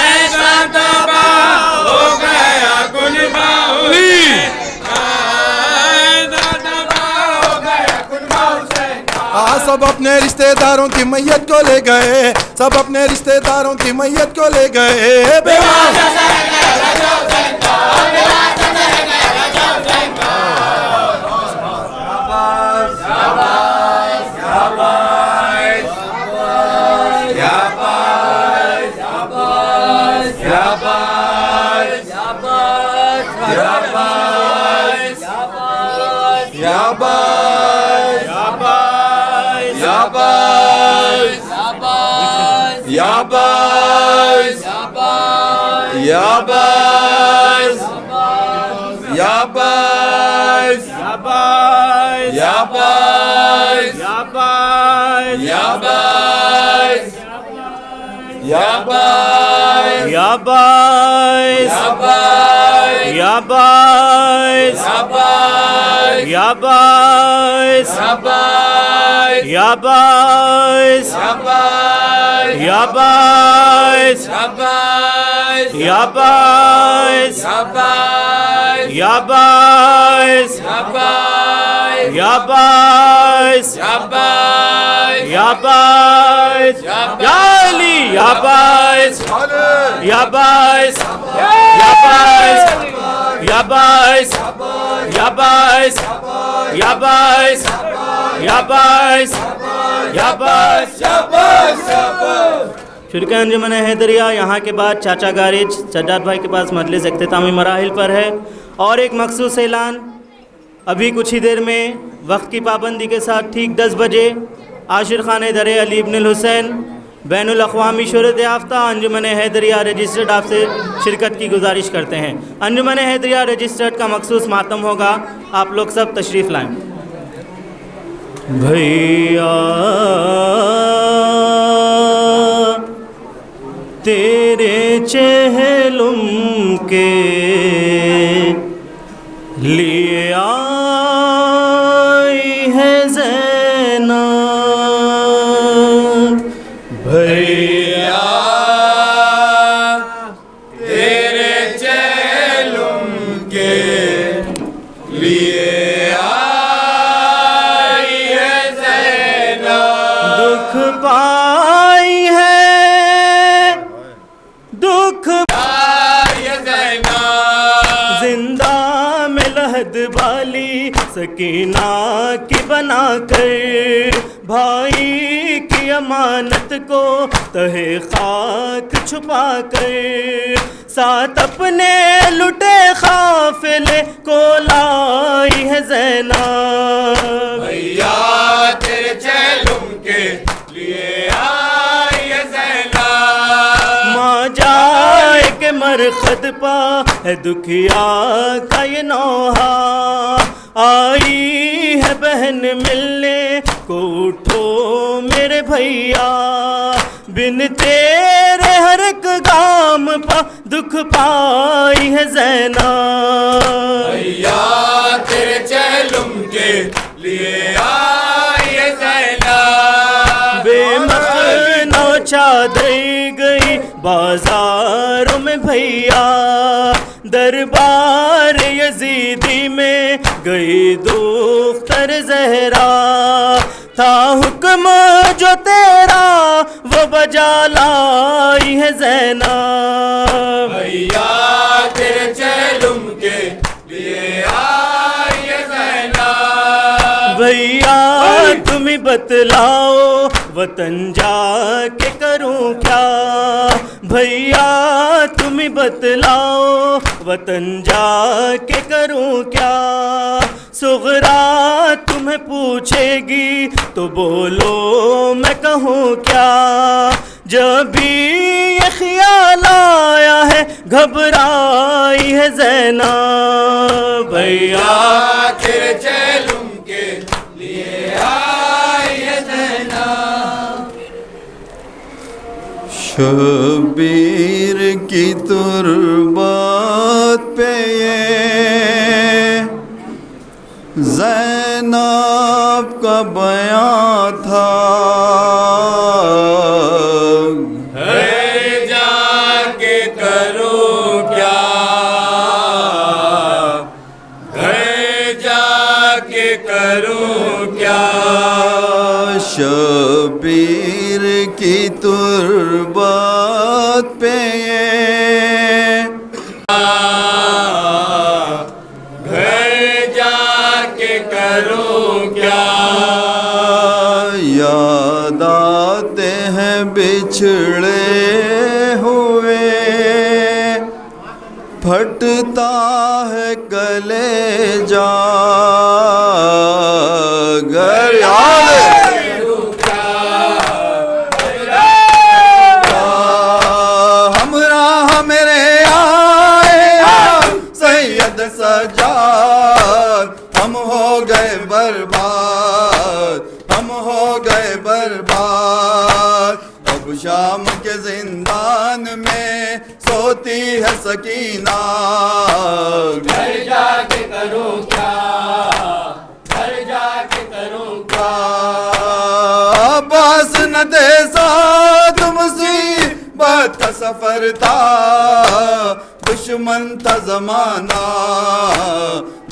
ऐसा तबाह हो गया कुनबा हुसैन का, ऐसा तबाह हो गया कुनबा हुसैन का। सब अपने रिश्तेदारों की मैयत को ले गए, सब अपने रिश्तेदारों की मैयत को ले गए। बेवासा शुरका अंजुमन हैदरिया यहाँ के बाद चाचा गारिज सज्जाद भाई के पास मजलिस इख्तितामी मराहिल पर है। और एक मखसूस ऐलान, अभी कुछ ही देर में वक्त की पाबंदी के साथ ठीक 10 बजे आशिर खान दरे अली इब्न हुसैन बैनुल अक़वामी शोहरत याफ्ता अंजुमन हैदरिया रजिस्टर्ड आपसे शिरकत की गुजारिश करते हैं। अंजुमन हैदरिया रजिस्टर्ड का मखसूस मातम होगा, आप लोग सब तशरीफ़ लाएँ। भैया तेरे चेहलुम के लिए आई है ज़ैनब, भैया तेरे चेहलुम के लिए आई है ज़ैनब, दुख पाई है दुख जिंदा में लहद वाली सकीना की बना कर, भाई की अमानत को तहे खाक छुपा कर, साथ अपने लुटे काफिले को लाई है ज़ैनब, भैया तेरे चेहलुम के लिए आई है ज़ैनब। माँ जाए के मरखद पा है दुखिया का ये नौहा, आई है बहन मिलने को उठो मेरे भैया, बिन तेरे हर एक गाम पा दुख पाई है ज़ैनब। भैया तेरे चेलुम के लिए आई है ज़ैनब। बेमखनो चादर गई बाजारों में भैया, दरबार यजीदी में गई दुख्तर ज़हरा, था हुक्म जो तेरा वो बजा लाई है ज़ैनब। भैया तेरे चेलुम के लिए आई है ज़ैनब। भैया तुम ही बतलाओ वतन जाके करूं क्या, भैया तुम ही बतलाओ वतन जाके करूं क्या। सुगरा तुम्हें पूछेगी तो बोलो मैं कहूँ क्या, जब भी ये ख्याल आया है घबराई है ज़ैनब। भैया तेरे चेलुम के लिए आई है ज़ैनब। शबीर की तुरबात पे ये ज़ैनब का बयां था, है जाके करूं क्या, है जाके करूं क्या। शबीर की तुरबात पे ये करूं क्या। याद आते हैं बिछड़े हुए, फटता है कलेजा, घर हमरा मेरे आए सैयद सजाद, हम हो गए बर्बाद, हम हो गए बर्बाद। अब शाम के जिंदान में सोती है सकीना, घर जाके करूं क्या, घर जाके करूं क्या। बस न दे साथ मुसीबत का सफर था, दुश्मन था जमाना,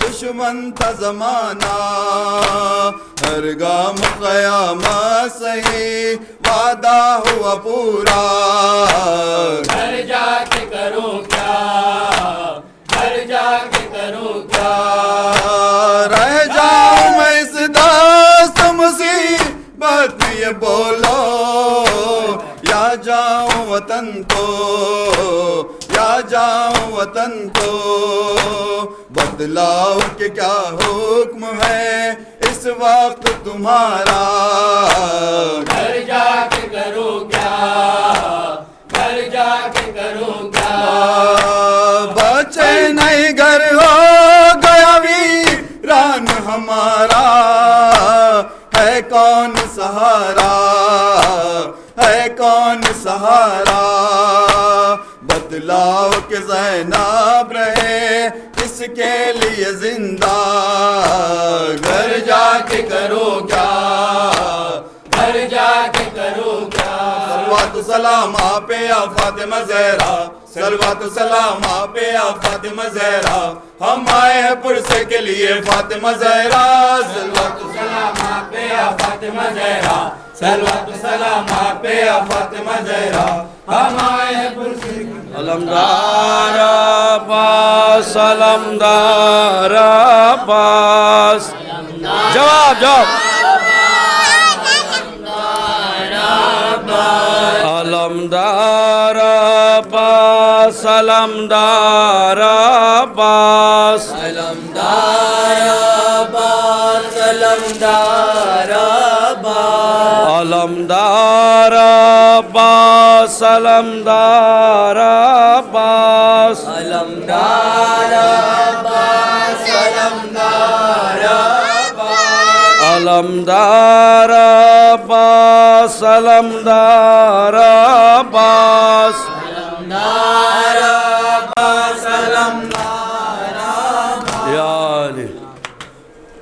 दुश्मन था जमाना। हर गाम क़यामत सही वादा हुआ पूरा, घर जाके करूं क्या, घर जाके करूं क्या। रह जाऊं मैं इस दास्त मुसीबत में ये बोलो, या जाऊं वतन को, या जाऊं वतन को। बदलाव के क्या हुक्म है इस वक्त तुम्हारा, घर जाके करूं क्या, घर जाके करूं क्या। बचे नहीं घर हो गया वीरान हमारा, है कौन सहारा, है कौन सहारा। बदलाव के ज़ैनब रहे इसके लिए जिंदा, घर जाके करूं क्या, घर जाके करूं क्या। सलवातु सलाम आप या फातिमा ज़हरा, सलवातु सलाम आप या फातिमा ज़हरा। हम आए हैं पुरसे के लिए फातिमा ज़हरा, सलवातु सलाम आप पे या फातिमा ज़हरा, सलवातु सलाम आप पे या फातिमा ज़हरा। हम आए हैं पुरसे अलमदार अब्बास, अलमदार अब्बास। जवाब जवाब। अलमदार अब्बास, अलमदार अब्बास। अलमदार अब्बास, अलमदार अब्बास। अलमदार अब्बास, अलमदार अब्बास। अलमदार अब्बास, अलमदार अब्बास। अलमदार अब्बास, अलमदार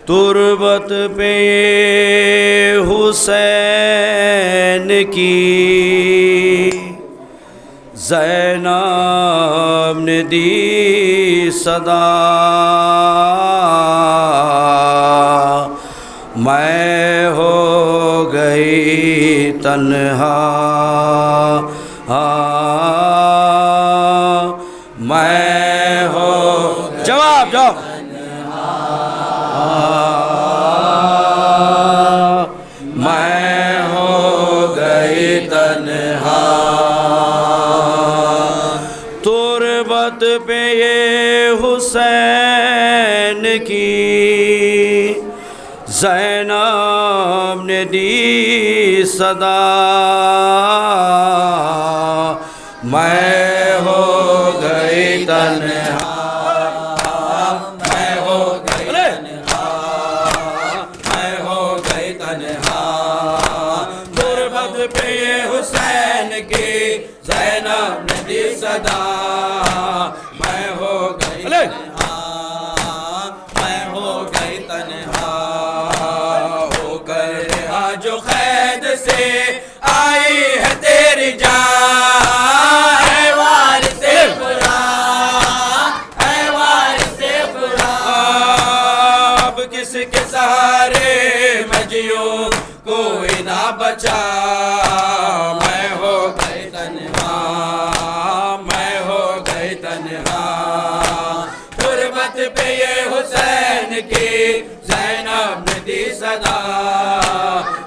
तुरबत पे ये हुसैन की ज़ैनब ने दी सदा, मैं हो गई तन्हा, मैं हो जवाब जवाब मैं हो गई तन्हा, तुरबत पे ये हुसैन की ज़ैनब ने दी सदा, मैं हो गई तन्हा, मैं हो गई तन्हा, मैं हो गई तन्हा, तुरबत पे ये हुसैन की ज़ैनब ने दी सदा, मैं हो गई तन्हा, मैं हो गई तन्हा, होकर रिहा जो कैद से आई है तेरी जान, ऐ वारिसे खुदा, ऐ वारिसे खुदा, अब किसके सहारे मैं जियूं कोई ना बचा, मैं हो गई तन्हा, मैं हो गई तन्हा, तुरबत पे ये हुसैन की ज़ैनब ने दी सदा,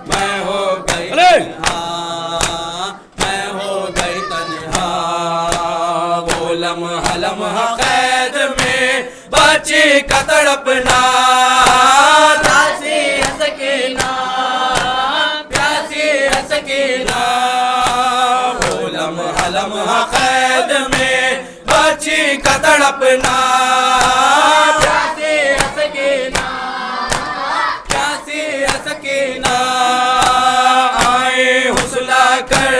मैं हो गई तन्हा, मैं हो गई तन्हा, वो लम्हा लम्हा कैद में बची का तड़पना, प्यासी है सकीना, प्यासी है सकीना, वो लम्हा लम्हा कैद में बची का तड़पना, प्यासी है सकीना, प्यासी है सकीना, आए हुसला कर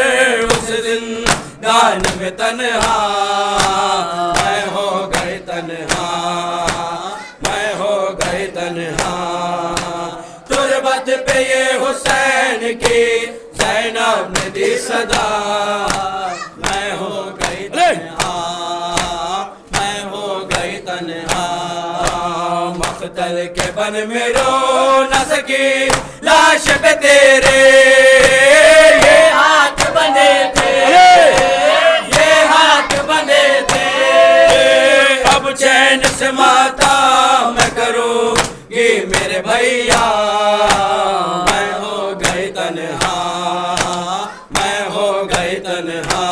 उस दिन गान में तन्हा, मैं हो गई तन्हा, मैं हो गई तन्हा, तुरबत पे ये हुसैन की ज़ैनब ने दी सदा, मैं हो गई तन्हा, मैं हो गई तन्हा, मख्तल के बन में रो न सकी लाश पे तेरे, ये हाथ बंधे थे, ये हाथ बंधे थे, अब चैन से माता मैं करूँगी मेरे भैया, मैं हो गई तन्हा, मैं हो गई तन्हा,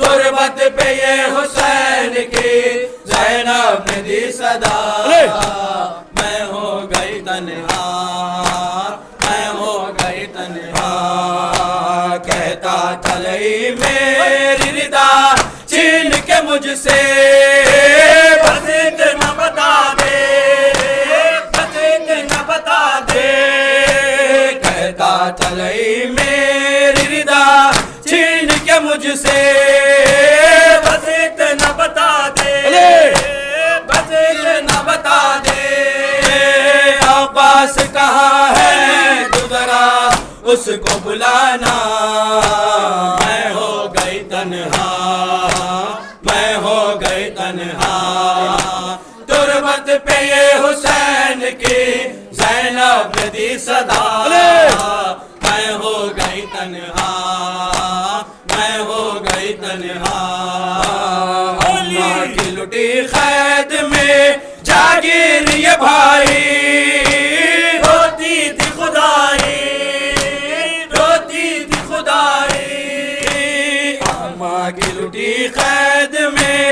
तुरबत पे ये हुसैन की ज़ैनब ने दी सदा, मैं हो गई तन्हा, मैं हो गई तन्हा, कहता तलई मेरी रिदा छीन के मुझसे, बस इतना बता दे, बस इतना बता दे, कहता तलई मेरी रिदा छीन के मुझसे, बस इतना बता दे, बस इतना बता दे, अब्बास कहाँ है तू जरा उसको बुलाना, मैं हो गई तन्हा, मैं हो गई तन्हा, तुरबत पे ये हुसैन की ज़ैनब ने दी सदा, मैं हो गई तन्हा, मैं हो गई तन्हा, अम्मा की लुटी कैद में जागीर ये भाई, रोती थी खुदाई, रोती थी खुदाई, अम्मा की लुटी कैद में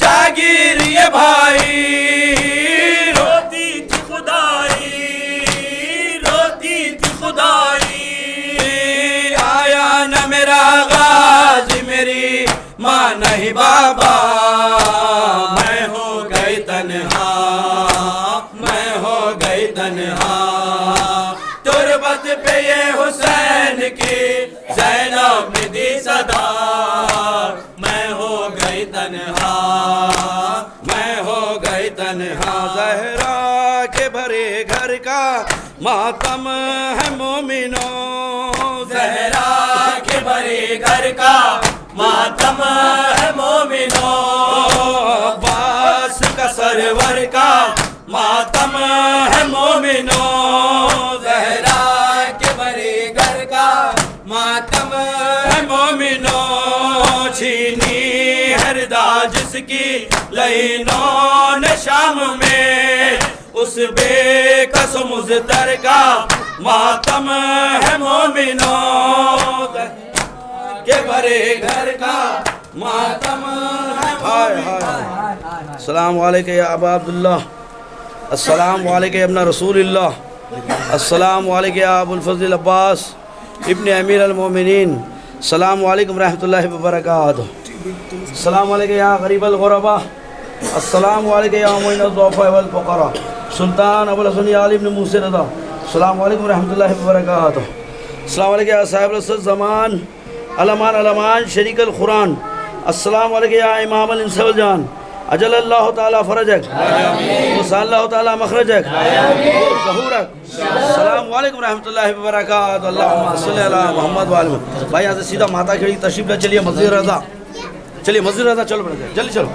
जागीर ये भाई, रोती थी खुदाई, रोती थी खुदाई, आया न मेरा गाजी मेरी माँ नहीं बाबा, मैं हो गई तन्हा, मैं हो गई तन्हा, तुरबत पे ये हुसैन की ज़ैनब ने दी सदा, मैं हो गई तन्हा, मैं हो गई तन्हा, ज़हरा के भरे घर का मातम है मोमिनों, ज़हरा के बड़े घर का मातम है मोमिनों, अब्बास का सरवर का मातम है मोमिनों, ज़हरा के बड़े घर का मातम है मोमिनों, छीनी हरदा जिसकी लहीनों ने शाम में, उस बेकस मुज़तर का मातम है मोमिनों, के बड़े घर का मातम है मोमिनों। अस्सलाम वालेकुम या अबा अब्दुल्लाह, अस्सलाम वालेकुम या इब्न रसूलिल्लाह, अस्सलाम वालेकुम या अबुल फज़ल अब्बास इब्न अमीर अल मोमिनीन, अस्सलाम वालेकुम रहमतुल्लाहि व बरकातहू, अस्सलाम वालेकुम या गरीब अल गुरबा, अस्सलाम वालेकुम या मुइन अल ज़ुअफ़ा वल फ़ुक़रा, सुल्तान अबुल हसन अली इब्न मूसा रज़ा, अस्सलाम वालेकुम रहमतुल्लाहि व बरकातहू, अस्सलाम वालेकुम या साहिब अल ज़मान अलमान अलमान शरीक अल कुरान, अस्सलाम वालेकुम या इमाम अल इंस वल जान, अजल अल्लाह ताला फरजक वसल्लल्लाहु ताला मखरजक ज़हूरक, अस्सलाम वालेकुम रहमतुल्लाहि व बरकातहू, अल्लाहुम्मा सल्लि अला मुहम्मद व आलि मुहम्मद। भाई यहाँ से सीधा माता खेड़ी तशरीफ ले चलिए मस्जिद रज़ा, चलिए मस्जिद रज़ा चलो बेटा जल्दी चलो।